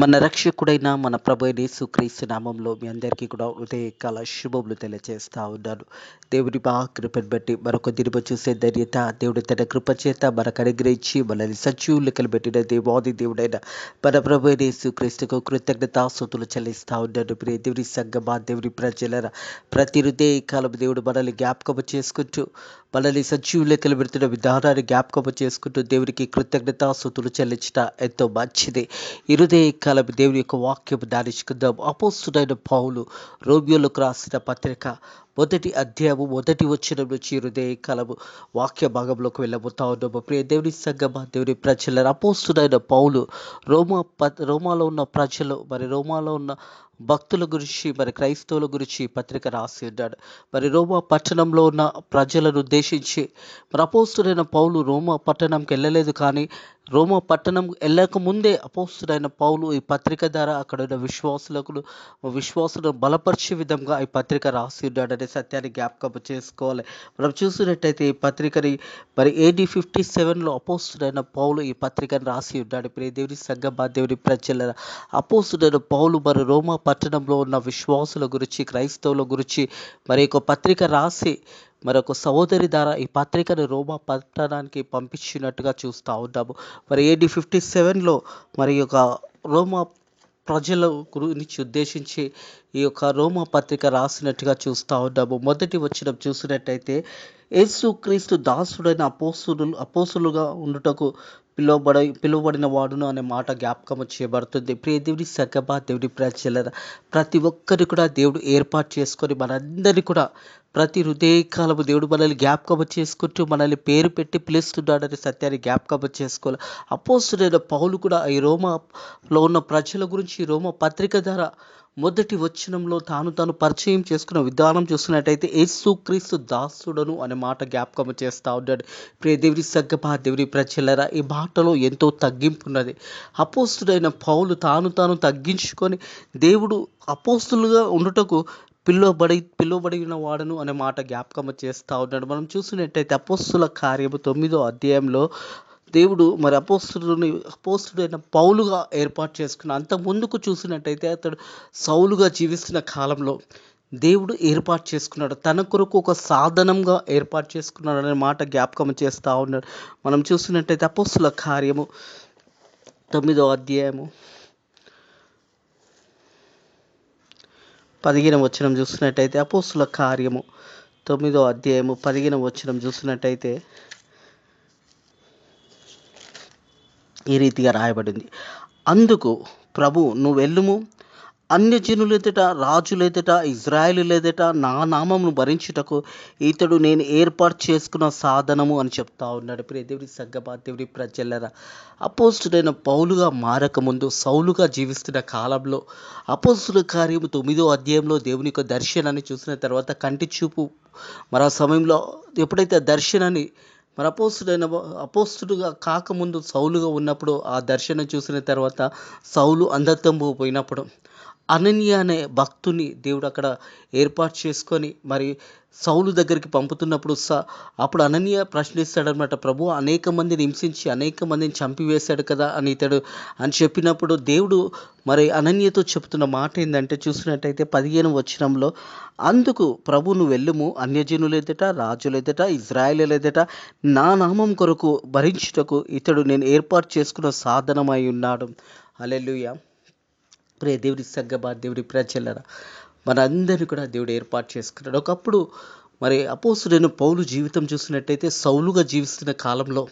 మన రక్షకుడైన మన ప్రభు అయిన యేసుక్రీస్తు నామంలో మీ అందరికీ కూడా ఉదయకాల శుభములు తెలియజేస్తా ఉన్నాను. దేవుని కృపను బట్టి మరొక దినము చూసే ధన్యత దేవుడు తన కృప చేత మనకు అనుగ్రహించి మనల్ని సజీవులకలు పెట్టిన దేవాది దేవుడైన మన ప్రభు అయిన యేసుక్రీస్తుకు కృతజ్ఞతాస్తుతులు చెల్లిస్తా ఉన్నాను. ప్రియ దేవుని సంగమా, దేవుని ప్రజల ప్రతి హృదయకాలం దేవుడు మనల్ని జ్ఞాపకము చేసుకుంటూ మనల్ని సజీవులకలు పెడుతున్న విధానాన్ని జ్ఞాపకము చేసుకుంటూ దేవునికి కృతజ్ఞతాస్తుతులు చెల్లించడం ఎంతో మంచిది. ఈ కాలం దేవుని యొక్క వాక్యం ధ్యానించుకుందాం. అపోస్తుడైన పౌలు రోమియోలకు రాసిన పత్రిక మొదటి అధ్యాయము మొదటి వచనం నుంచి కాలము వాక్య భాగంలోకి వెళ్ళబోతా ఉన్నాము. ప్రియ దేవుని సంగమా, దేవుని ప్రజల అపోస్తుడైన పౌలు రోమాలో ఉన్న ప్రజలు, రోమాలో ఉన్న భక్తుల గురించి, క్రైస్తవుల గురించి పత్రిక రాసి ఉన్నాడు. రోమా పట్టణంలో ఉన్న ప్రజలను ఉద్దేశించి అపోస్తుడైన పౌలు రోమా పట్టణంకి వెళ్ళలేదు, కానీ రోమా పట్టణం వెళ్ళక ముందే అపోస్తుడైన పౌలు ఈ పత్రిక ద్వారా అక్కడ ఉన్న విశ్వాసులను బలపరిచే విధంగా ఈ పత్రిక రాసి ఉన్నాడనే సత్యాన్ని జ్ఞాపకం చేసుకోవాలి. మనం చూసినట్టయితే ఈ పత్రికని AD 57లో అపోస్తుడైన పౌలు ఈ పత్రికను రాసి ఉన్నాడు. ప్రియ దేవుని సంగమా, దేవుని ప్రజల అపోస్తుడైన పౌలు రోమా పట్టణంలో ఉన్న విశ్వాసుల గురించి, క్రైస్తవుల గురించి ఒక పత్రిక రాసి మరొక సహోదరి ద్వారా ఈ పత్రికను రోమా పట్టణానికి పంపించినట్టుగా చూస్తూ ఉన్నాము. AD 57లో ఒక రోమా ప్రజల గురించి ఉద్దేశించి ఈ యొక్క రోమా పత్రిక రాసినట్టుగా చూస్తూ ఉన్నాము. మొదటి వచనం చూసినట్టయితే, యేసుక్రీస్తు దాసుడైన అపోస్తులుగా ఉండుటకు పిలువబడిన వాడును అనే మాట జ్ఞాపకం చేయబడుతుంది. ప్రియ దేవుని సంగమా, దేవుని ప్రజల ప్రతి ఒక్కరిని కూడా దేవుడు ఏర్పాటు చేసుకొని మనందరినీ కూడా ప్రతి హృదయకాలము దేవుడు మనల్ని జ్ఞాపకం చేసుకుంటూ మనల్ని పేరు పెట్టి పిలుస్తున్నాడనే సత్యాన్ని జ్ఞాపకం చేసుకోవాలి. అపోస్తుడైన పౌలు కూడా ఈ రోమాలో ఉన్న ప్రజల గురించి రోమా పత్రిక ద్వారా మొదటి వచనంలో తాను పరిచయం చేసుకున్న విధానం చూస్తున్నట్టయితే యేసుక్రీస్తు దాసుడను అనే మాట జ్ఞాపకం చేస్తూ ఉన్నాడు. ప్రియ దేవుని సంగమా, దేవుని ప్రజలరా, ఈ మాటలో ఎంతో తగ్గింపు ఉన్నది. అపోస్తుడైన పౌలు తాను తగ్గించుకొని దేవుడు అపోస్తులుగా ఉండుటకు పిలువబడిన వాడను అనే మాట జ్ఞాపకం చేస్తూ ఉన్నాడు. మనం చూసినట్టయితే అపోస్తుల కార్యము 9వ అధ్యాయంలో దేవుడు అపోస్తుడైన పౌలుగా ఏర్పాటు చేసుకున్న, అంత ముందుకు చూసినట్టయితే అతడు సౌలుగా జీవిస్తున్న కాలంలో దేవుడు ఏర్పాటు చేసుకున్నాడు. తన కొరకు ఒక సాధనంగా ఏర్పాటు చేసుకున్నాడు అనే మాట జ్ఞాపకం చేస్తూ ఉన్నాడు. మనం చూసినట్టయితే అపోస్తుల కార్యము 9వ అధ్యాయము 15వ వచనం చూసినట్టయితే, అపోస్తుల కార్యము 9వ అధ్యాయము 15వ వచనం చూసినట్టయితే ఈ రీతిగా రాయబడింది. అందుకు ప్రభు, నువ్వు వెళ్ళుము, అన్యజనులెదుట, రాజులెదుట, ఇజ్రాయేలులెదుట నా నామమును భరించుటకు ఇతడు నేను ఏర్పాటు చేసుకున్న సాధనము అని చెప్తా ఉన్నాడు. ప్రియ దేవుని సంగమా, దేవుని ప్రజలరా, అపోస్తుడైన పౌలుగా మారకముందు సౌలుగా జీవిస్తున్న కాలంలో అపోస్తుల కార్యము 9వ అధ్యాయంలో దేవుని యొక్క దర్శనాన్ని చూసిన తర్వాత కంటి చూపు ఆ సమయంలో ఎప్పుడైతే దర్శనాన్ని అపోస్తుడుగా కాకముందు సౌలుగా ఉన్నప్పుడు ఆ దర్శనం చూసిన తర్వాత సౌలు అంధత్వము పోయినప్పుడు అననీయ అనే భక్తుని దేవుడు అక్కడ ఏర్పాటు చేసుకొని సౌలు దగ్గరికి పంపుతున్నప్పుడు అప్పుడు అననీయ ప్రశ్నిస్తాడనమాట. ప్రభు, అనేక మందిని హింసించి అనేక మందిని చంపివేశాడు కదా అని చెప్పినప్పుడు దేవుడు అననీయతో చెప్తున్న మాట ఏంటంటే చూసినట్టయితే 15వ వచనంలో, అందుకు ప్రభు, నువ్వు వెళ్ళుము, అన్యజనులెదుట, రాజులెదుట, ఇజ్రాయేలులెదుట నా నామం కొరకు భరించుటకు ఇతడు నేను ఏర్పాటు చేసుకున్న సాధనమై ఉన్నాడు. హల్లెలూయా. ప్రియ దేవుని సంగమా, దేవుని ప్రజలరా, మనందరినీ కూడా దేవుడు ఏర్పాటు చేసుకున్నాడు. ఒకప్పుడు అపోస్తుడైన పౌలు జీవితం చూసినట్టయితే సౌలుగా జీవిస్తున్న కాలంలో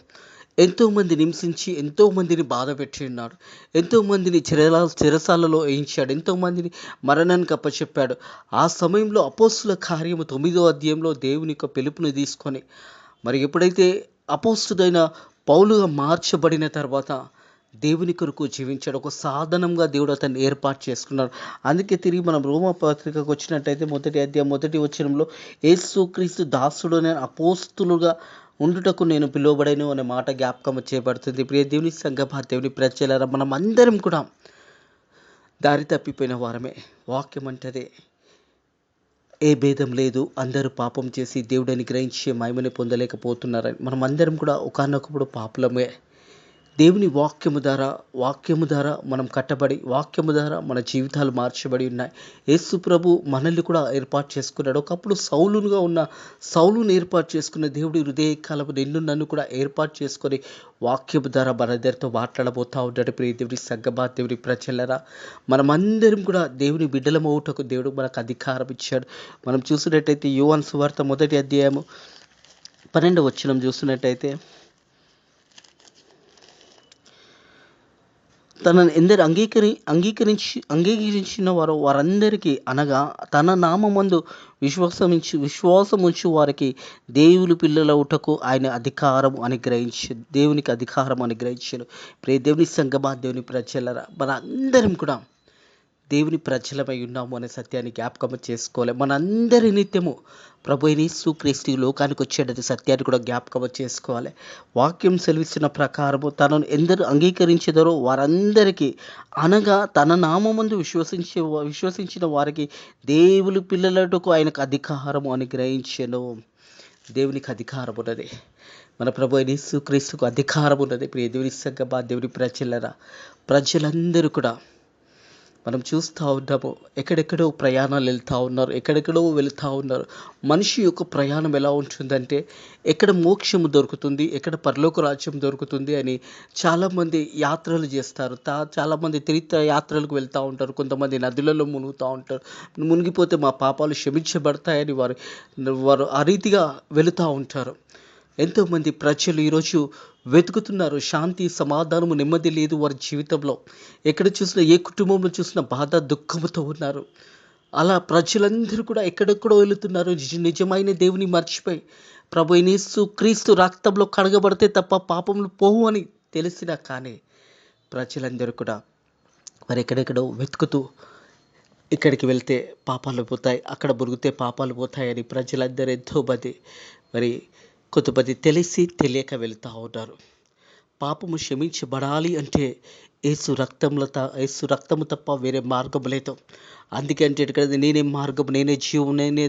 ఎంతోమందిని హింసించి ఎంతోమందిని బాధ పెట్టి ఉన్నాడు. ఎంతోమందిని చెరసాలలో వేయించాడు. ఎంతోమందిని మరణానికి అప్పచెప్పాడు. ఆ సమయంలో అపోస్తుల కార్యము 9వ అధ్యాయంలో దేవుని యొక్క పిలుపుని తీసుకొని ఎప్పుడైతే అపోస్తుడైన పౌలుగా మార్చబడిన తర్వాత దేవుని కొరకు జీవించాడు. ఒక సాధనంగా దేవుడు అతన్ని ఏర్పాటు చేసుకున్నాడు. అందుకే తిరిగి మనం రోమా పత్రికకు వచ్చినట్టయితే మొదటి అధ్యాయం మొదటి వచనంలో, యేసుక్రీస్తు దాసుడైన అపోస్తులుగా ఉండుటకు నేను పిలువబడను అనే మాట జ్ఞాపకం చేయబడుతుంది. ప్రియ దేవుని సంగమా, దేవుని ప్రజలారా, మనం అందరం కూడా దారి తప్పిపోయిన వారమే. వాక్యం అంటదే ఏ భేదం లేదు, అందరూ పాపం చేసి దేవుడిని గ్రహించే మహిమని పొందలేకపోతున్నారని. మనం అందరం కూడా ఒకానొకప్పుడు పాపులమే. దేవుని వాక్యము ద్వారా మనం కట్టబడి, వాక్యము ద్వారా మన జీవితాలు మార్చబడి ఉన్నాయి. యేసు ప్రభు మనల్ని కూడా ఏర్పాటు చేసుకున్నాడు. ఒకప్పుడు సౌలుగా ఉన్న సౌలుని ఏర్పాటు చేసుకున్న దేవుడి హృదయకాలము నిన్ను నన్ను కూడా ఏర్పాటు చేసుకొని వాక్యము ద్వారా మన దగ్గరతో మాట్లాడబోతా ఉన్నాడు. ప్రియ దేవుని సంగమా, దేవుని ప్రజలరా, మనమందరం కూడా దేవుని బిడ్డలమవుటకు దేవుడు మనకు అధికారం ఇచ్చాడు. మనం చూసినట్టయితే యోహాను సువార్త 1వ అధ్యాయము 12వ వచనం చూసినట్టయితే, తనను ఎందరు అంగీకరించిన వారందరికీ, అనగా తన నామమందు విశ్వాసముంచు వారికి దేవుని పిల్లలవుటకు ఆయన దేవునికి అధికారం అనుగ్రహించాడు. ప్రియ దేవుని సంగమా, దేవుని ప్రజలరా, మన అందరం కూడా దేవుని ప్రజలమై ఉన్నాము అనే సత్యాన్ని జ్ఞాపకం చేసుకోవాలి. మనందరి నిత్యము ప్రభు అయిన యేసుక్రీస్తు లోకానికి వచ్చేటది సత్యాన్ని కూడా జ్ఞాపకం చేసుకోవాలి. వాక్యం సెలవిస్తున్న ప్రకారము తనను ఎందరు అంగీకరించెదరో వారందరికీ, అనగా తన నామమందు విశ్వసించిన వారికి దేవుని పిల్లలటకు ఆయనకు అధికారము అనుగ్రహించెను. దేవునికి అధికారం ఉన్నది. మన ప్రభు అయిన యేసుక్రీస్తుకు అధికారం ఉన్నది. ప్రియ దేవుని సంగమా, దేవుని ప్రజలరా, ప్రజలందరూ కూడా మనం చూస్తూ ఉన్నాము. ఎక్కడెక్కడో ప్రయాణాలు వెళ్తూ ఉన్నారు. మనిషి యొక్క ప్రయాణం ఎలా ఉంటుందంటే, ఎక్కడ మోక్షము దొరుకుతుంది, ఎక్కడ పరలోక రాజ్యం దొరుకుతుంది అని చాలామంది యాత్రలు చేస్తారు. చాలామంది తీర్థ యాత్రలకు వెళ్తూ ఉంటారు. కొంతమంది నదులలో మునుగుతూ ఉంటారు. మునిగిపోతే మా పాపాలు క్షమించబడతాయని వారు ఆ రీతిగా వెళుతూ ఉంటారు. ఎంతోమంది ప్రజలు ఈరోజు వెతుకుతున్నారు. శాంతి, సమాధానము, నెమ్మది లేదు వారి జీవితంలో. ఎక్కడ చూసినా, ఏ కుటుంబంలో చూసినా బాధ, దుఃఖముతో ఉన్నారు. అలా ప్రజలందరూ కూడా ఎక్కడెక్కడో వెళుతున్నారు. నిజమైన దేవుని మర్చిపోయి, ప్రభు అయిన యేసుక్రీస్తు రక్తంలో కడగబడితే తప్ప పాపములు పోవు అని తెలిసినా కానీ ప్రజలందరూ కూడా మరి ఎక్కడెక్కడో వెతుకుతూ, ఇక్కడికి వెళ్తే పాపాలు పోతాయి, అక్కడ మునిగితే పాపాలు పోతాయని ప్రజలందరూ ఎంతోమంది మరి కొంతమంది తెలియక వెళుతూ ఉన్నారు. పాపము క్షమించబడాలి అంటే యేసు రక్తము తప్ప వేరే మార్గం లేదు. అందుకే అంటే ఇక్కడ నేనే మార్గం, నేనే జీవం, నేనే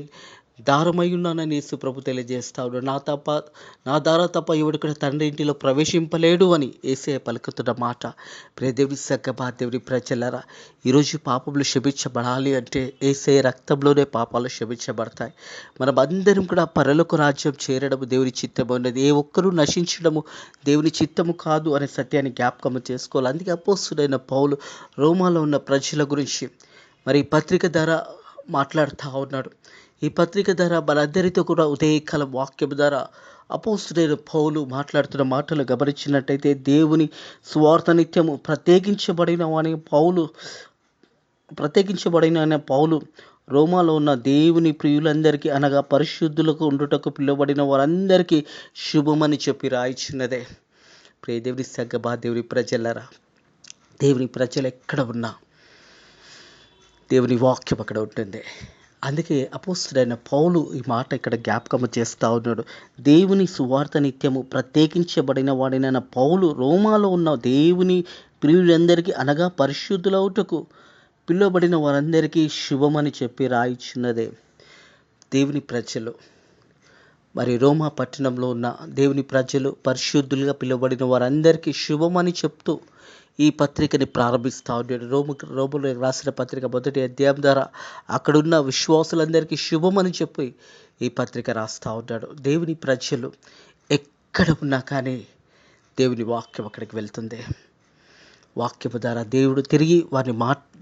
దారమై ఉన్నానని యేసు ప్రభు తెలియజేస్తా ఉన్నాడు. నా ద్వారా తప్ప ఎవడు కూడా తండ్రి ఇంటిలో ప్రవేశింపలేడు అని యేసయ్య పలుకుతున్న మాట. ప్రియ దేవుని సంగమా, దేవుని ప్రజలరా, ఈరోజు పాపములు క్షమించబడాలి అంటే యేసయ్య రక్తంలోనే పాపాలు క్షమించబడతాయి. మనం అందరం కూడా పరలోక రాజ్యం చేరడము దేవుని చిత్తము ఉన్నది. ఏ ఒక్కరూ నశించడము దేవుని చిత్తము కాదు అనే సత్యాన్ని జ్ఞాపకం చేసుకోవాలి. అందుకే అపోస్తుడైన పౌలు రోమాలో ఉన్న ప్రజల గురించి మరి పత్రిక ద్వారా మాట్లాడుతూ ఉన్నాడు. ఈ పత్రిక ద్వారా మనందరితో కూడా ఉదయకాలం వాక్యం ద్వారా అపోస్తుడైన పౌలు మాట్లాడుతున్న మాటలు గమనించినట్టయితే, దేవుని సువార్త నిత్యము ప్రత్యేకించబడిన పౌలు రోమాలో ఉన్న దేవుని ప్రియులందరికీ, అనగా పరిశుద్ధులకు ఉండుటకు పిలువబడిన వారందరికీ శుభమని చెప్పి రాయిచున్నదే. ప్రియ దేవుని సంగమా, దేవుని ప్రజలరా, దేవుని ప్రజలు ఎక్కడ ఉన్నా దేవుని వాక్యం అక్కడ ఉంటుంది. అందుకే అపోస్తుడైన పౌలు ఈ మాట ఇక్కడ జ్ఞాపకం చేస్తూ ఉన్నాడు. దేవుని సువార్త నిత్యము ప్రత్యేకించబడిన వాడినైన పౌలు రోమాలో ఉన్న దేవుని ప్రియులందరికీ, అనగా పరిశుద్ధులవుటకు పిలువబడిన వారందరికీ శుభమని చెప్పి రాయిచున్నదే. దేవుని ప్రజలు మరి రోమా పట్టణంలో ఉన్న దేవుని ప్రజలు పరిశుద్ధులుగా పిలువబడిన వారందరికీ శుభమని చెప్తూ ఈ పత్రికని ప్రారంభిస్తూ ఉన్నాడు. రోములు రాసిన పత్రిక 1వ అధ్యాయం ద్వారా అక్కడున్న విశ్వాసులందరికీ శుభమని చెప్పి ఈ పత్రిక రాస్తూ ఉన్నాడు. దేవుని ప్రజలు ఎక్కడ ఉన్నా కానీ దేవుని వాక్యం అక్కడికి వెళ్తుంది. వాక్యము ద్వారా దేవుడు తిరిగి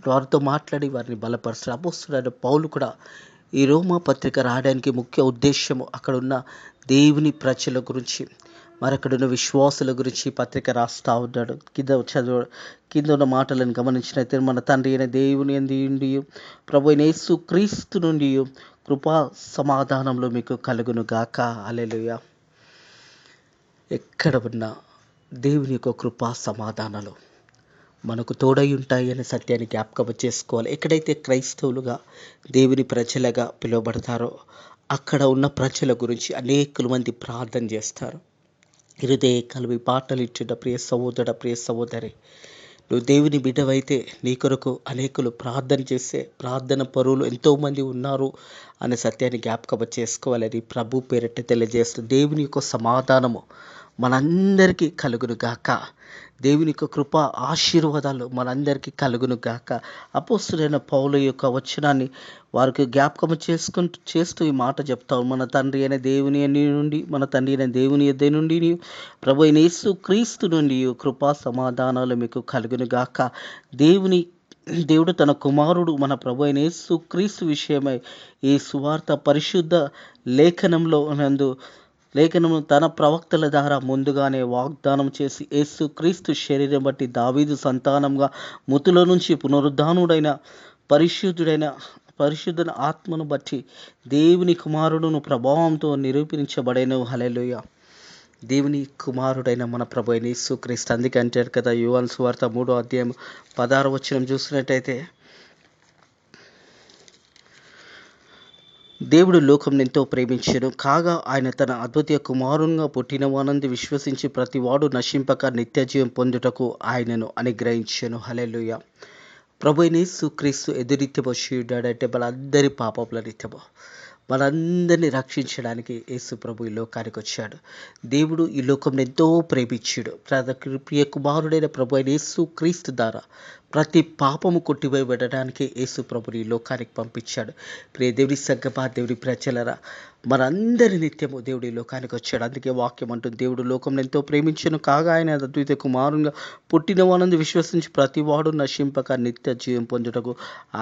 వారితో మాట్లాడి వారిని బలపరుస్తాడు. అపోస్తుడైన పౌలు కూడా ఈ రోమా పత్రిక రాయడానికి ముఖ్య ఉద్దేశము అక్కడున్న దేవుని ప్రజల గురించి, మరక్కడున్న విశ్వాసుల గురించి పత్రిక రాస్తూ ఉన్నాడు. కింద ఉన్న మాటలను గమనించినైతే, మన తండ్రి అయిన దేవుని యందు ప్రభు అయిన యేసుక్రీస్తు నుండి కృపా సమాధానంలో మీకు కలుగును గాక. హల్లెలూయా. ఎక్కడ ఉన్నా దేవుని యొక్క కృపా సమాధానాలు మనకు తోడై ఉంటాయి అనే సత్యాన్ని జ్ఞాపకం చేసుకోవాలి. ఎక్కడైతే క్రైస్తవులుగా దేవుని ప్రజలుగా పిలువబడతారో అక్కడ ఉన్న ప్రజల గురించి అనేక మంది ప్రార్థన చేస్తారు. హృదయ కలివి పాటలు ఇచ్చిన ప్రియ సహోదర, ప్రియ సహోదరి, నువ్వు దేవుని బిడ్డవైతే నీ కొరకు అనేకులు ప్రార్థన చేసే ప్రార్థన పరువులు ఎంతోమంది ఉన్నారు అనే సత్యాన్ని జ్ఞాపకం చేసుకోవాలని ప్రభు పేరిట తెలియజేస్తూ, దేవుని యొక్క సమాధానము మనందరికీ కలుగును గాక. దేవుని యొక్క కృప ఆశీర్వాదాలు మనందరికీ కలుగును గాక. అపోస్తులైన పౌలు యొక్క వచనాన్ని వారికి జ్ఞాపకం చేస్తూ ఈ మాట చెప్తాం. మన తండ్రి అయిన దేవుని నుండి, మన తండ్రి అయిన దేవుని యొద్ద నుండి, ప్రభు అయిన యేసు క్రీస్తు నుండి కృపా సమాధానాలు మీకు కలుగును గాక. దేవుడు తన కుమారుడు మన ప్రభు అయిన యేసు క్రీస్తు విషయమై ఈ సువార్త పరిశుద్ధ లేఖనము తన ప్రవక్తల ద్వారా ముందుగానే వాగ్దానం చేసి యేసు క్రీస్తు శరీరం బట్టి దావీదు సంతానంగా మృతుల నుంచి పునరుద్ధానుడైన పరిశుద్ధుడైన ఆత్మను బట్టి దేవుని కుమారుడును ప్రభావంతో నిరూపించబడేను. హల్లెలూయా. దేవుని కుమారుడైన మన ప్రభు అయిన యేసు క్రీస్తు. అందుకే అంటారు కదా, యోహాను సువార్త 3వ అధ్యాయం 16వ వచనం చూసినట్టయితే, దేవుడు లోకం ఎంతో ప్రేమించెను, కాగా ఆయన తన అద్వితీయ కుమారునిగా పుట్టిన వానందు విశ్వసించి ప్రతివాడు నశింపక నిత్యజీవం పొందుటకు ఆయనను అనుగ్రహించెను. హల్లెలూయా. ప్రభు అయిన యేసు క్రీస్తు ఎదురిత్యమో శివుడంటే మనందరి పాపముల నిత్యమో మనందరినీ రక్షించడానికి యేసు ప్రభు ఈ లోకానికి వచ్చాడు. దేవుడు ఈ లోకంలో ఎంతో ప్రేమించాడు. ప్రియ కుమారుడైన ప్రభు అయిన యేసు క్రీస్తు ద్వారా ప్రతి పాపము కొట్టివేయబడడానికి యేసు ప్రభుని ఈ లోకానికి పంపించాడు. ప్రియ దేవుని సంగమా, దేవుని ప్రజలరా, మనందరి నిత్యము దేవుడు ఈ లోకానికి వచ్చాడు. అందుకే వాక్యం అంటుంది, దేవుడు లోకంలో ఎంతో ప్రేమించను, కాగా ఆయన అద్వితీయ కుమారునిగా పుట్టిన వానందు విశ్వసించి ప్రతివాడు నశింపక నిత్య జీవం పొందుటకు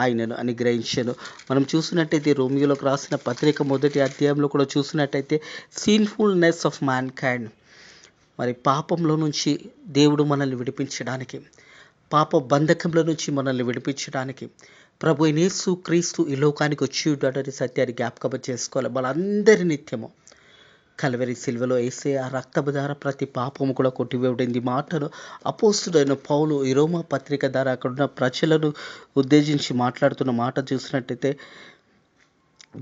ఆయనను అనుగ్రహించెను. మనం చూసినట్టయితే రోమియోలకు రాసిన పత్రిక 1వ అధ్యాయంలో కూడా చూసినట్టయితే, సిన్ఫుల్నెస్ ఆఫ్ మ్యాన్ కైండ్, మరి పాపంలో నుంచి దేవుడు మనల్ని విడిపించడానికి, పాప బంధకంలో నుంచి మనల్ని విడిపించడానికి ప్రభు అయిన యేసు క్రీస్తు ఈ లోకానికి వచ్చి ఉన్నాడని సత్యాన్ని జ్ఞాపకం చేసుకోవాలి. మనందరి నిత్యము కల్వరి సిల్వలో వేసే ఆ రక్తపు ద్వారా ప్రతి పాపము కూడా కొట్టివేయబడింది. మాటను అపోస్తుడైన పౌలు ఈ రోమా పత్రిక ద్వారా అక్కడున్న ప్రజలను ఉద్దేశించి మాట్లాడుతున్న మాట చూసినట్టయితే,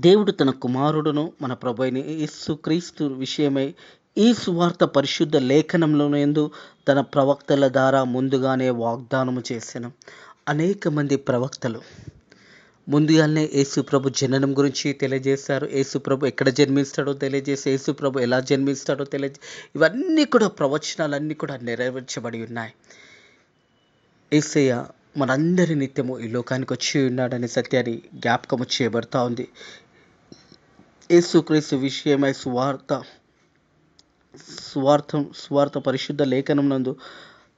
దేవుడు తన కుమారుడును మన ప్రభు అయిన యేసు క్రీస్తు విషయమై ఈ సువార్త పరిశుద్ధ లేఖనంలోనందు తన ప్రవక్తల ద్వారా ముందుగానే వాగ్దానము చేశాను. అనేక మంది ప్రవక్తలు ముందుగానే యేసు ప్రభు జననం గురించి తెలియజేశారు. యేసు ప్రభు ఎక్కడ జన్మిస్తాడో తెలియజేసి, యేసు ప్రభు ఎలా జన్మిస్తాడో ఇవన్నీ కూడా ప్రవచనాలన్నీ కూడా నెరవేర్చబడి ఉన్నాయి. యేసయ్య మనందరి నిత్యము ఈ లోకానికి వచ్చి ఉన్నాడనే సత్యాన్ని జ్ఞాపకము చేయబడతా ఉంది. యేసుక్రీస్తు విషయమై సువార్త పరిశుద్ధ లేఖనం నందు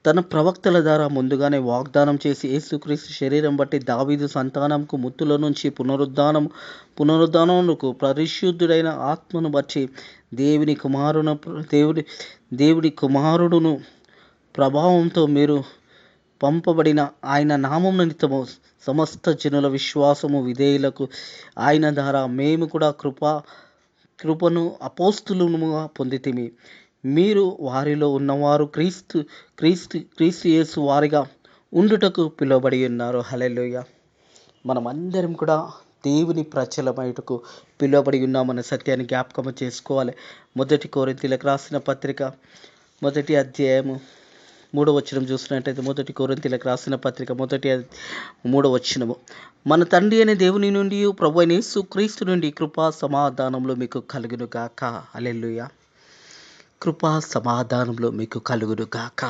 తన ప్రవక్తల ద్వారా ముందుగానే వాగ్దానం చేసి యేసుక్రీస్తు శరీరం బట్టి దావీదు సంతానంకు మృతుల నుంచి పునరుద్ధానమునకు పరిశుద్ధుడైన ఆత్మను బట్టి దేవుని కుమారుడును ప్రభావంతో మీరు పంపబడిన ఆయన నామం నిమిత్తము సమస్త జనుల విశ్వాసము విధేయులకు ఆయన ద్వారా మేము కూడా కృపను అపోస్తులుగా పొందితిమి. మీరు వారిలో ఉన్నవారు క్రీస్తు యేసు వారిగా ఉండుటకు పిలువబడి ఉన్నారు. హల్లెలూయా. మనమందరం కూడా దేవుని ప్రజలమైనకు పిలువబడి ఉన్నామన్న సత్యాన్ని జ్ఞాపకం చేసుకోవాలి. 1 కొరింథీయులకు రాసిన పత్రిక 1వ అధ్యాయము 3వ వచనం చూసినట్టయితే, 1 కొరింథీయులకు రాసిన పత్రిక 3వ వచనము, మన తండ్రి అయిన దేవుని నుండి ప్రభు అయిన యేసు క్రీస్తు నుండి కృపా సమాధానంలో మీకు కలుగును గాక. హల్లెలూయా. కృపా సమాధానంలో మీకు కలుగును గాక.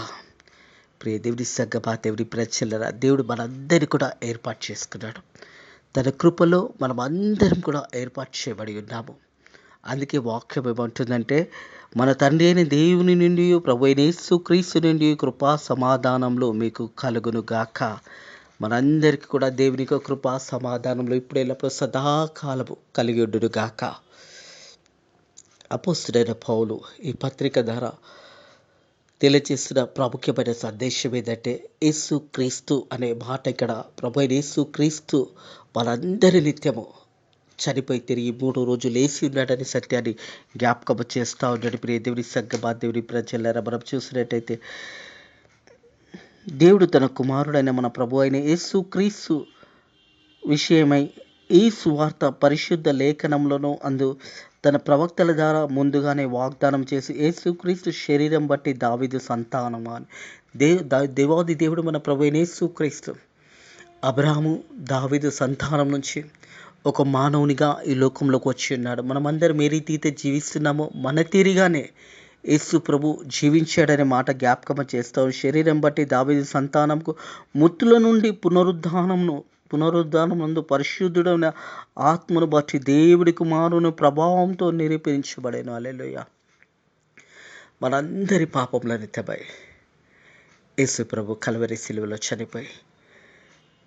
ప్రియ దేవుని సంగమా, దేవుని ప్రజలరా, దేవుడు మనందరినీ కూడా ఏర్పాటు చేసుకున్నాడు. తన కృపలో మనం అందరం కూడా ఏర్పాటు చేయబడి ఉన్నాము. అందుకే వాక్యం ఏమంటుందంటే, మన తండ్రి అయిన దేవుని నుండి ప్రభు అయిన యేసు క్రీస్తు నుండి కృపా సమాధానంలో మీకు కలుగును గాక. మనందరికీ కూడా దేవుని యొక్క కృపా సమాధానంలో ఇప్పుడు ఎల్లప్పుడూ సదాకాలము కలిగి ఉండును గాక. అపోస్తుడైన పౌలు ఈ పత్రిక ద్వారా తెలియజేసిన ప్రాముఖ్యమైన సందేశం ఏంటంటే, యేసు క్రీస్తు అనే మాట ఇక్కడ ప్రభు అయిన యేసు క్రీస్తు మనందరి నిత్యము చనిపోయి తిరిగి 3 రోజులు లేచి ఉన్నాడని సత్యాన్ని జ్ఞాపకం చేస్తూ ఉన్నాడు. ప్రియ దేవుని సంగమా, దేవుని ప్రజలారా, మనం చూసినట్టయితే దేవుడు తన కుమారుడైన మన ప్రభు అయిన యేసు క్రీస్తు విషయమై ఈ సువార్త పరిశుద్ధ లేఖనంలోనూ తన ప్రవక్తల ద్వారా ముందుగానే వాగ్దానం చేసి యేసుక్రీస్తు శరీరం బట్టి దావీదు సంతానం అని దేవాది దేవుడు మన ప్రభు అయిన యేసుక్రీస్తు అబ్రహాము దావీదు సంతానం నుంచి ఒక మానవునిగా ఈ లోకంలోకి వచ్చి ఉన్నాడు. మనమందరం ఏ రీతి అయితే జీవిస్తున్నామో మన తీరిగానే యేసు ప్రభు జీవించాడనే మాట జ్ఞాపకం చేస్తాం. శరీరం బట్టి దావీదు సంతానంకు మృతుల నుండి పునరుద్ధానమునందు పరిశుద్ధుడైన ఆత్మను బట్టి దేవుడి కుమారుని ప్రభావంతో నిరూపించబడేను. హల్లెలూయా. మనందరి పాపముల నిమిత్తమై యేసు ప్రభు కల్వరి శిలువలో చనిపోయి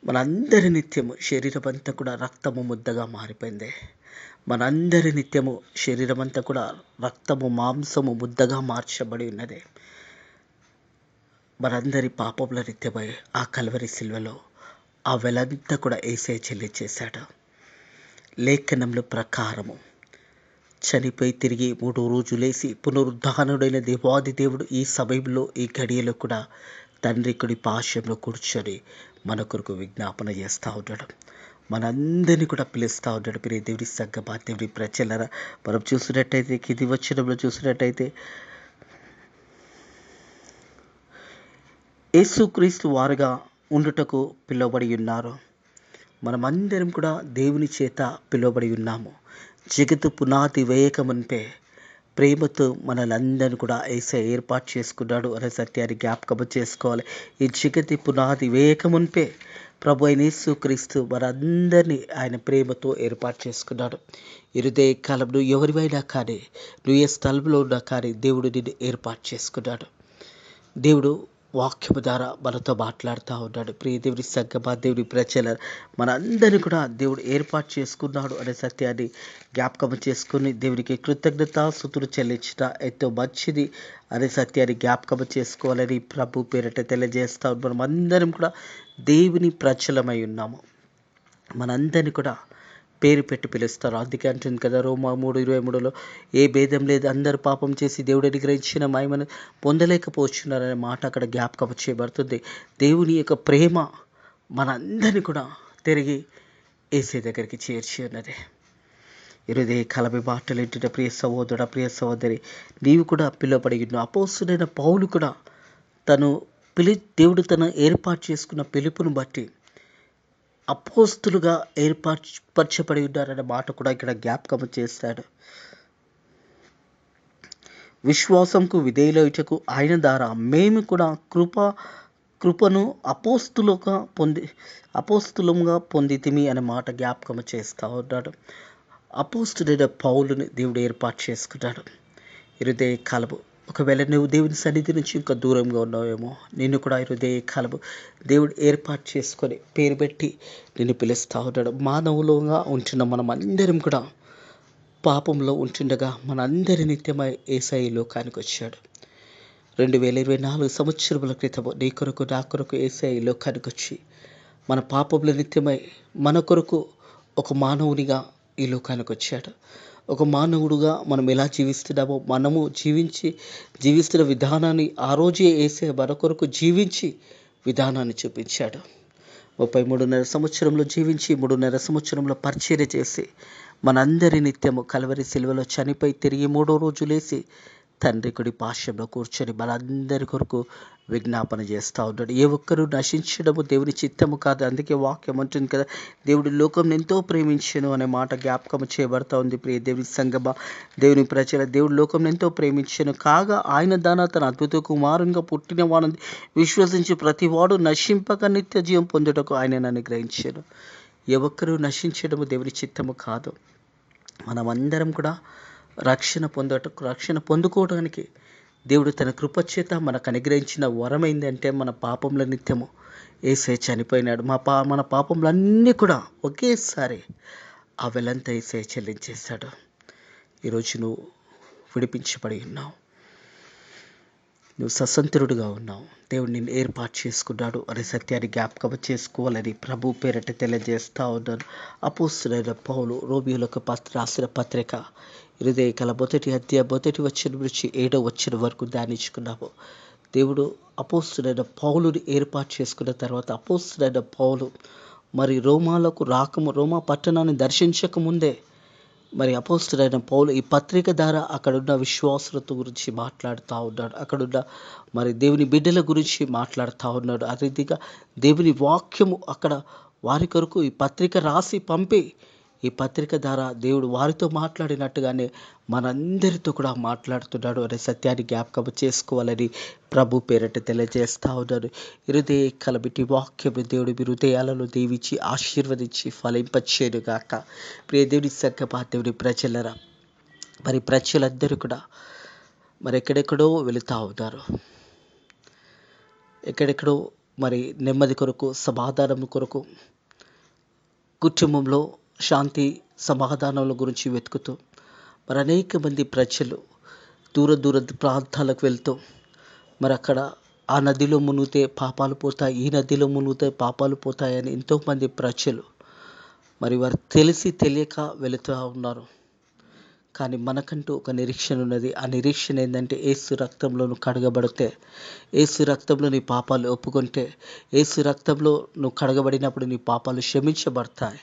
మనందరి నిత్యము శరీరం అంతా కూడా రక్తము ముద్దగా మారిపోయింది. మనందరి నిత్యము శరీరం అంతా కూడా రక్తము మాంసము ముద్దగా మార్చబడి ఉన్నది. మనందరి పాపముల నిత్యమై ఆ కల్వరి శిలువలో ఆ వెలంతా కూడా యేసయ్య చెల్లించేశాడు. లేఖనంలో ప్రకారము చనిపోయి తిరిగి 3 రోజులేసి పునరుద్ధానుడైన దేవాది దేవుడు ఈ సమయంలో ఈ గడియలో కూడా తండ్రి కుడి పార్శ్వంలో కూర్చొని మన కొరకు విజ్ఞాపన చేస్తూ ఉంటాడు. మనందరినీ కూడా పిలుస్తూ ఉంటాడు. ప్రియ దేవుడి సంగమా, దేవుడి ప్రజలరా, మనం చూసినట్టయితే కింది వచనంలో చూసినట్టయితే యేసుక్రీస్తు వారుగా ఉండుటకు పిలువబడి ఉన్నారు. మనమందరం కూడా దేవుని చేత పిలువబడి ఉన్నాము. జగత్తు పునాది వేయకమునిపే ప్రేమతో మనలందరినీ కూడా యేసయ్య ఏర్పాటు చేసుకున్నాడు అనే సత్యాన్ని జ్ఞాపకం చేసుకోవాలి. ఈ జగతి పునాది వేయకమునిపే ప్రభు అయిన యేసుక్రీస్తు మనందరినీ ఆయన ప్రేమతో ఏర్పాటు చేసుకున్నాడు. ఈ హృదయ కాలంలో ఎవరివైనా కానీ, నువ్వు ఏ స్థలంలో ఉన్నా కానీ దేవుడు నిన్ను ఏర్పాటు చేసుకున్నాడు. దేవుడు వాక్యము ద్వారా మనతో మాట్లాడుతూ ఉన్నాడు. ప్రియ దేవుడి సంగమా, దేవుడి ప్రజల మనందరినీ కూడా దేవుడు ఏర్పాటు చేసుకున్నాడు అనే సత్యాన్ని జ్ఞాపకం చేసుకుని దేవునికి కృతజ్ఞతాస్తుతులు చెల్లించిన ఎంతో మంచిది అనే సత్యాన్ని జ్ఞాపకం చేసుకోవాలని ప్రభు పేరిట తెలియజేస్తా ఉన్నాం. మనం అందరం కూడా దేవుని ప్రజలమై ఉన్నాము. మనందరినీ కూడా పేరు పెట్టి పిలుస్తారు. అందుకే అంటుంది కదా రోమా 3:23లో ఏ భేదం లేదు, అందరూ పాపం చేసి దేవుడు అనుగ్రహించిన మహిమను పొందలేకపోతున్నారనే మాట అక్కడ జ్ఞాపకం చేయబడుతుంది. దేవుని యొక్క ప్రేమ మనందరినీ కూడా తిరిగి యేసయ్య దగ్గరికి చేర్చి ఉన్నది. ఇరుదే కలవి మాటలు ఇంటిన ప్రియ సహోదరుడు, ప్రియ సహోదరి, నీవు కూడా పిలువబడి ఉన్నావు. అపోస్తలుడైన పౌలు కూడా దేవుడు తను ఏర్పాటు చేసుకున్న పిలుపును బట్టి అపోస్తులుగా ఏర్పరచబడి ఉన్నారనే మాట కూడా ఇక్కడ జ్ఞాపకం చేస్తాడు. విశ్వాసంకు విధేయులయుటకు ఆయన ద్వారా మేము కూడా కృపను అపోస్తులుగా పొందితిమి అనే మాట జ్ఞాపకం చేస్తూ ఉన్నాడు. అపోస్తుడైన పౌలుని దేవుడు ఏర్పాటు చేసుకున్నాడు. హృదయ కాలము ఒకవేళ నువ్వు దేవుని సన్నిధి నుంచి ఇంకా దూరంగా ఉన్నావేమో, నిన్ను కూడా హృదయ కాలము దేవుడు ఏర్పాటు చేసుకొని పేరు పెట్టి నిన్ను పిలుస్తూ ఉన్నాడు. మానవులుగా ఉంటున్న మనం అందరం కూడా పాపంలో ఉంటుండగా మనందరి నిత్యమై యేసయ్య లోకానికి వచ్చాడు. 2024 సంవత్సరముల క్రితం నీ కొరకు నా కొరకు యేసయ్య లోకానికి వచ్చి మన పాపముల నిత్యమై మన కొరకు ఒక మానవునిగా ఈ లోకానికి వచ్చాడు. ఒక మానవుడుగా మనం ఎలా జీవిస్తున్నామో మనము జీవిస్తున్న విధానాన్ని ఆ రోజే యేసయ్య మన కొరకు జీవించి విధానాన్ని చూపించాడు. 33.5 సంవత్సరంలో జీవించి 3.5 సంవత్సరంలో పరిచర్య చేసి మనందరి నిత్యము కల్వరి శిలువలో చనిపోయి తిరిగి 3వ రోజు లేచి తండ్రి కుడి పార్శ్వంలో కూర్చొని మనందరి కొరకు విజ్ఞాపన చేస్తూ ఉన్నాడు. ఏ ఒక్కరూ నశించడము దేవుని చిత్తము కాదు. అందుకే వాక్యం అంటుంది కదా, దేవుడి లోకం ఎంతో ప్రేమించెను అనే మాట జ్ఞాపకం చేయబడతా ఉంది. ప్రియ దేవుని సంగమా, దేవుని ప్రజల, దేవుడి లోకం ఎంతో ప్రేమించెను కాగా ఆయన దాన తన అద్భుత కుమారునిగా పుట్టిన వాడిని విశ్వసించి ప్రతివాడు నశింపక నిత్య జీవం పొందుటకు ఆయనను అనుగ్రహించెను. ఏ ఒక్కరూ నశించడము దేవుని చిత్తము కాదు. మనమందరం కూడా రక్షణ పొందుకోవడానికి దేవుడు తన కృపచేత మనకు అనుగ్రహించిన వరం ఏంటంటే మన పాపముల నిత్యము యేసయ్య చనిపోయినాడు. మన పాపములన్నీ కూడా ఒకేసారి ఆ వెలంతా యేసయ్య చెల్లించేశాడు. ఈరోజు నువ్వు విడిపించబడి ఉన్నావు, నువ్వు స్వతంత్రుడుగా ఉన్నావు. దేవుడు నిన్ను ఏర్పాటు చేసుకున్నాడు అనే సత్యాన్ని జ్ఞాపకం చేసుకోవాలని ప్రభు పేరిట తెలియజేస్తూ ఉన్నాను. అపోస్తలుడైన పౌలు రోమీయులకు రాసిన పత్రిక 1 అధ్యాయం 1 వచనం నుంచి 7వ వచనం వరకు ధ్యానించుకున్నాము. దేవుడు అపోస్తలుడైన పౌలుని ఏర్పాటు చేసుకున్న తర్వాత అపోస్తలుడైన పౌలు మరి రోమా పట్టణాన్ని దర్శించక ముందే మరి అపోస్తలుడైన పౌలు ఈ పత్రిక ద్వారా అక్కడున్న విశ్వాసులతో గురించి మాట్లాడుతూ ఉన్నాడు. అక్కడున్న మరి దేవుని బిడ్డల గురించి మాట్లాడుతూ ఉన్నాడు. ఆ రీతిగా దేవుని వాక్యము అక్కడ వారి కొరకు ఈ పత్రిక రాసి పంపి ఈ పత్రిక ద్వారా దేవుడు వారితో మాట్లాడినట్టుగానే మనందరితో కూడా మాట్లాడుతున్నాడు అనే సత్యాన్ని జ్ఞాపకం చేసుకోవాలని ప్రభు పేరట తెలియజేస్తా ఉన్నాడు. హృదయ కలబిటి వాక్యము దేవుడు మీ హృదయాలను దీవించి ఆశీర్వదించి ఫలింపచేయును గాక. ప్రియ దేవుని సంగమా, దేవుని ప్రజలరా, మరి ప్రజలందరూ కూడా మరి ఎక్కడెక్కడో వెళుతూ ఉన్నారు. ఎక్కడెక్కడో మరి నెమ్మది కొరకు, సమాధానం కొరకు, కుటుంబంలో శాంతి సమాధానాల గురించి వెతుకుతూ మరి అనేక మంది ప్రజలు దూర దూర ప్రాంతాలకు వెళ్తూ మరి అక్కడ ఆ నదిలో మునిగితే పాపాలు పోతాయి, ఈ నదిలో మునిగితే పాపాలు పోతాయని ఎంతోమంది ప్రజలు మరి వారు తెలిసి తెలియక వెళుతూ ఉన్నారు. కానీ మనకంటూ ఒక నిరీక్షణ ఉన్నది. ఆ నిరీక్షణ ఏంటంటే యేసు రక్తంలో నువ్వు కడగబడితే, యేసు రక్తంలో నీ పాపాలు ఒప్పుకుంటే, యేసు రక్తంలో నువ్వు కడగబడినప్పుడు నీ పాపాలు క్షమించబడతాయి.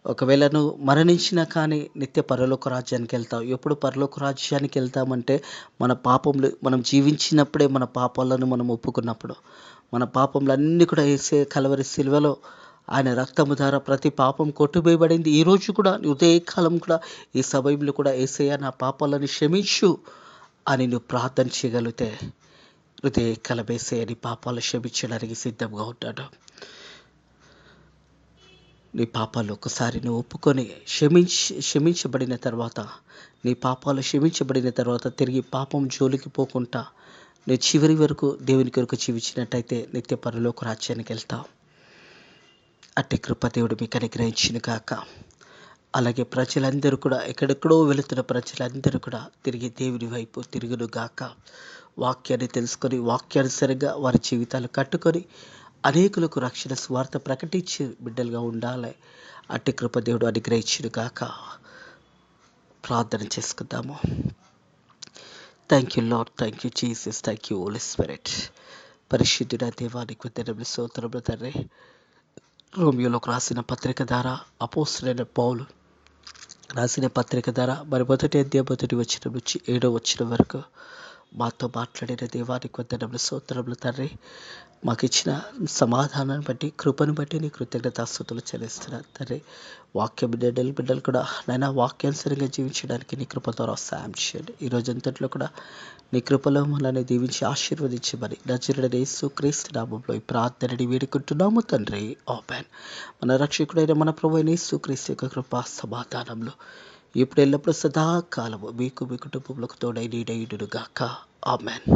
ఒకవేళ నువ్వు మరణించినా కానీ నిత్య పరలోక రాజ్యానికి వెళ్తావు. ఎప్పుడు పరలోక రాజ్యానికి వెళ్తామంటే మన పాపములు మనం జీవించినప్పుడే, మన పాపాలను మనం ఒప్పుకున్నప్పుడు. మన పాపములన్నీ కూడా యేసే కలవరి శిలువలో ఆయన రక్తము ద్వారా ప్రతి పాపం కొట్టువేయబడింది. ఈరోజు కూడా ఉదయకాలం కూడా ఈ సమయంలో కూడా యేసయ్య నా పాపాలను క్షమించు అని నువ్వు ప్రార్థన చేయగలిగితే ఉదయకాలం యేసయ్య నీ పాపాలు క్షమించడానికి సిద్ధంగా ఉంటాడు. నీ పాపాలు ఒకసారి నువ్వు ఒప్పుకొని క్షమించబడిన తర్వాత, నీ పాపాలు క్షమించబడిన తర్వాత తిరిగి పాపం జోలికి పోకుండా నువ్వు చివరి వరకు దేవుని కొరకు జీవించినట్టయితే నిత్య పరలోక రాజ్యానికి వెళ్తావు. అట్టి కృప దేవుడు మీకు అనుగ్రహించిన కాక. అలాగే ప్రజలందరూ కూడా ఎక్కడెక్కడో వెళుతున్న ప్రజలందరూ కూడా తిరిగి దేవుని వైపు తిరుగును గాక. వాక్యాన్ని తెలుసుకొని వాక్యానుసరంగా వారి జీవితాలు కట్టుకొని అనేకులకు రక్షణ స్వార్థ ప్రకటించే బిడ్డలుగా ఉండాలి. అట్టి కృప దేవుడు అనుగ్రహించును గాక. ప్రార్థన చేసుకుందాము. Thank you Lord, thank you Jesus, thank you Holy Spirit. పరిశుద్ధుడ దేవానికి వందనములు, స్తోత్రములు తండ్రి. రోమియోలోకి రాసిన పత్రిక ద్వారా అపోస్తలుడైన పౌలు రాసిన పత్రిక ద్వారా మరి 1వ అధ్యాయం 1వ వచనం నుంచి 7వ వచనం వరకు మాతో మాట్లాడిన దేవానికి వందనములు, స్తోత్రములు తండ్రి. మాకు ఇచ్చిన సమాధానాన్ని బట్టి, కృపను బట్టి నీ కృతజ్ఞతాస్తుతులు చెల్లిస్తున్నాను తండ్రి. వాక్యం బిడ్డలు కూడా నైనా వాక్యానుసరంగా జీవించడానికి నీ కృప ద్వారా సాయం చేయండి. ఈ రోజంతట్లో కూడా నీ కృపలో మనల్ని దీవించి ఆశీర్వదించమని నజరేయుడైన యేసుక్రీస్తు నామములో ఈ ప్రార్థనని వేడుకుంటున్నాము తండ్రి. ఆమేన్. మన రక్షకుడైన మన ప్రభువైన యేసుక్రీస్తు యొక్క కృప సమాధానంలో ఇప్పుడు ఎల్లప్పుడూ సదాకాలము మీకు మీ కుటుంబములకు తోడై నీడయుడును గాక. ఆమేన్.